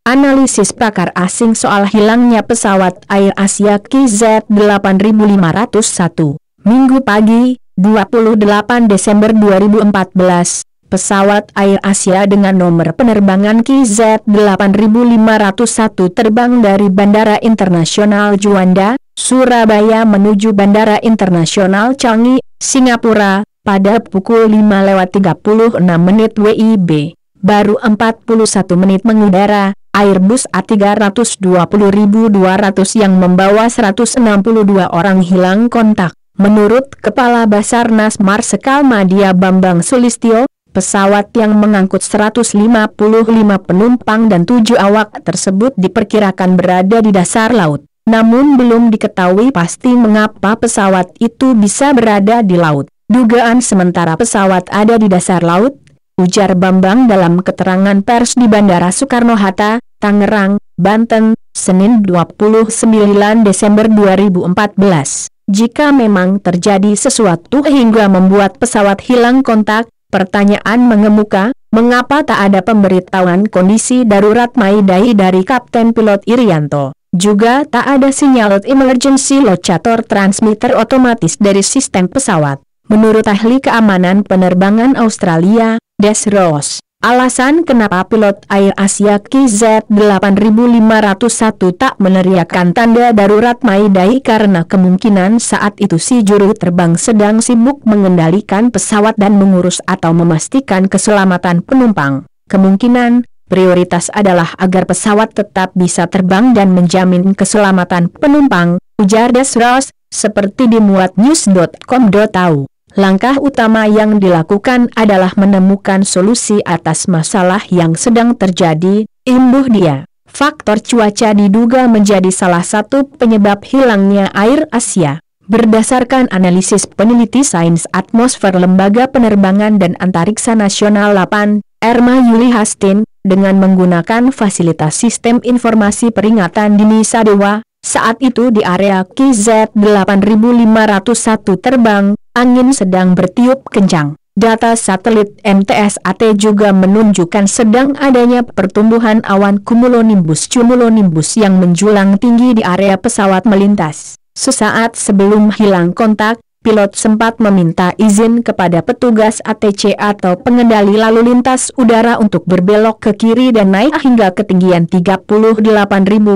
Analisis pakar asing soal hilangnya pesawat Air Asia KZ8501. Minggu pagi, 28 Desember 2014, pesawat Air Asia dengan nomor penerbangan KZ8501 terbang dari Bandara Internasional Juanda, Surabaya menuju Bandara Internasional Changi, Singapura, pada pukul 5:36 WIB. Baru 41 menit mengudara. Airbus A320.200 yang membawa 162 orang hilang kontak. Menurut Kepala Basarnas Marsikal Madya Bambang Sulistyo, pesawat yang mengangkut 155 penumpang dan 7 awak tersebut diperkirakan berada di dasar laut. Namun belum diketahui pasti mengapa pesawat itu bisa berada di laut. Dugaan sementara pesawat ada di dasar laut, ujar Bambang dalam keterangan pers di Bandara Soekarno-Hatta, Tangerang, Banten, Senin 29 Desember 2014. Jika memang terjadi sesuatu hingga membuat pesawat hilang kontak, pertanyaan mengemuka, mengapa tak ada pemberitahuan kondisi darurat Mayday dari Kapten Pilot Irianto? Juga tak ada sinyal emergency locator transmitter otomatis dari sistem pesawat. Menurut ahli keamanan penerbangan Australia, Des Ross, alasan kenapa pilot Air Asia KZ8501 tak meneriakkan tanda darurat Mayday karena kemungkinan saat itu si juru terbang sedang sibuk mengendalikan pesawat dan mengurus atau memastikan keselamatan penumpang. Kemungkinan prioritas adalah agar pesawat tetap bisa terbang dan menjamin keselamatan penumpang, ujar Des Ross, seperti dimuat news.com.au. Langkah utama yang dilakukan adalah menemukan solusi atas masalah yang sedang terjadi, imbuh dia. Faktor cuaca diduga menjadi salah satu penyebab hilangnya Air Asia. Berdasarkan analisis peneliti sains atmosfer Lembaga Penerbangan dan Antariksa Nasional 8, Erma Yuli Hastin, dengan menggunakan fasilitas sistem informasi peringatan dini Sadewa, saat itu di area KZ8501 terbang, angin sedang bertiup kencang. Data satelit MTSAT juga menunjukkan sedang adanya pertumbuhan awan cumulonimbus yang menjulang tinggi di area pesawat melintas. Sesaat sebelum hilang kontak, pilot sempat meminta izin kepada petugas ATC atau pengendali lalu lintas udara untuk berbelok ke kiri dan naik hingga ketinggian 38.000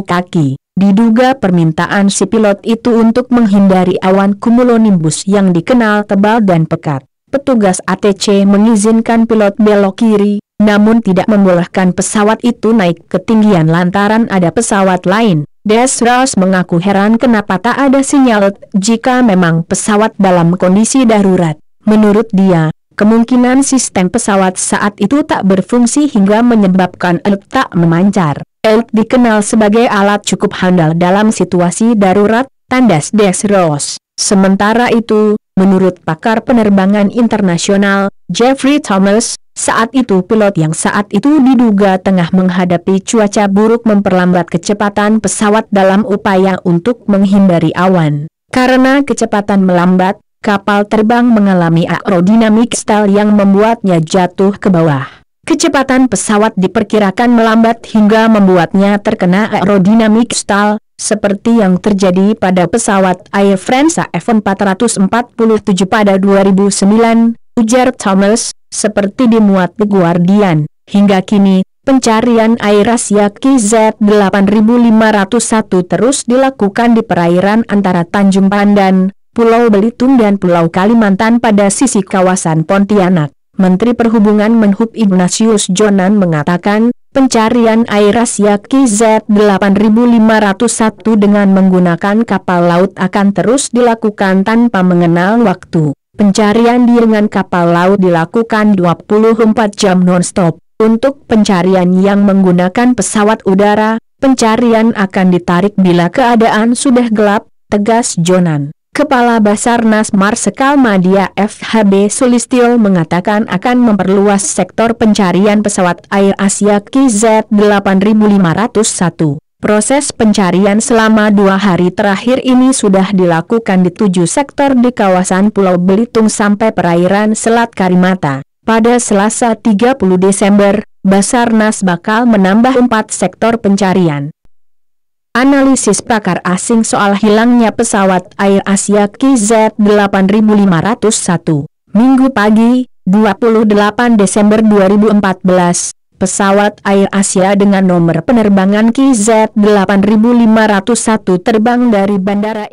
kaki. Diduga permintaan si pilot itu untuk menghindari awan cumulonimbus yang dikenal tebal dan pekat. Petugas ATC mengizinkan pilot belok kiri, namun tidak membolehkan pesawat itu naik ketinggian lantaran ada pesawat lain. Des Ross mengaku heran kenapa tak ada sinyal jika memang pesawat dalam kondisi darurat. Menurut dia, kemungkinan sistem pesawat saat itu tak berfungsi hingga menyebabkan alert tak memancar. Alert dikenal sebagai alat cukup handal dalam situasi darurat, tandas Des Ross. Sementara itu, menurut pakar penerbangan internasional, Jeffrey Thomas, saat itu pilot yang saat itu diduga tengah menghadapi cuaca buruk memperlambat kecepatan pesawat dalam upaya untuk menghindari awan. Karena kecepatan melambat, kapal terbang mengalami aerodinamik stall yang membuatnya jatuh ke bawah. Kecepatan pesawat diperkirakan melambat hingga membuatnya terkena aerodinamik stall, seperti yang terjadi pada pesawat Air France AF447 pada 2009, ujar Thomas, seperti dimuat The Guardian. Hingga kini, pencarian Air Asia KZ8501 terus dilakukan di perairan antara Tanjung Pandan, Pulau Belitung dan Pulau Kalimantan pada sisi kawasan Pontianak. Menteri Perhubungan Menhub Ignatius Jonan mengatakan, pencarian Air Asia KZ8501 dengan menggunakan kapal laut akan terus dilakukan tanpa mengenal waktu. Pencarian dengan kapal laut dilakukan 24 jam non-stop. Untuk pencarian yang menggunakan pesawat udara, pencarian akan ditarik bila keadaan sudah gelap, tegas Jonan. Kepala Basarnas Marsikal Madya FHB Sulistyo mengatakan akan memperluas sektor pencarian pesawat Air Asia KZ8501. Proses pencarian selama 2 hari terakhir ini sudah dilakukan di 7 sektor di kawasan Pulau Belitung sampai perairan Selat Karimata. Pada Selasa 30 Desember, Basarnas bakal menambah 4 sektor pencarian. Analisis pakar asing soal hilangnya pesawat Air Asia KZ8501. Minggu pagi, 28 Desember 2014, pesawat Air Asia dengan nomor penerbangan KZ8501 terbang dari Bandara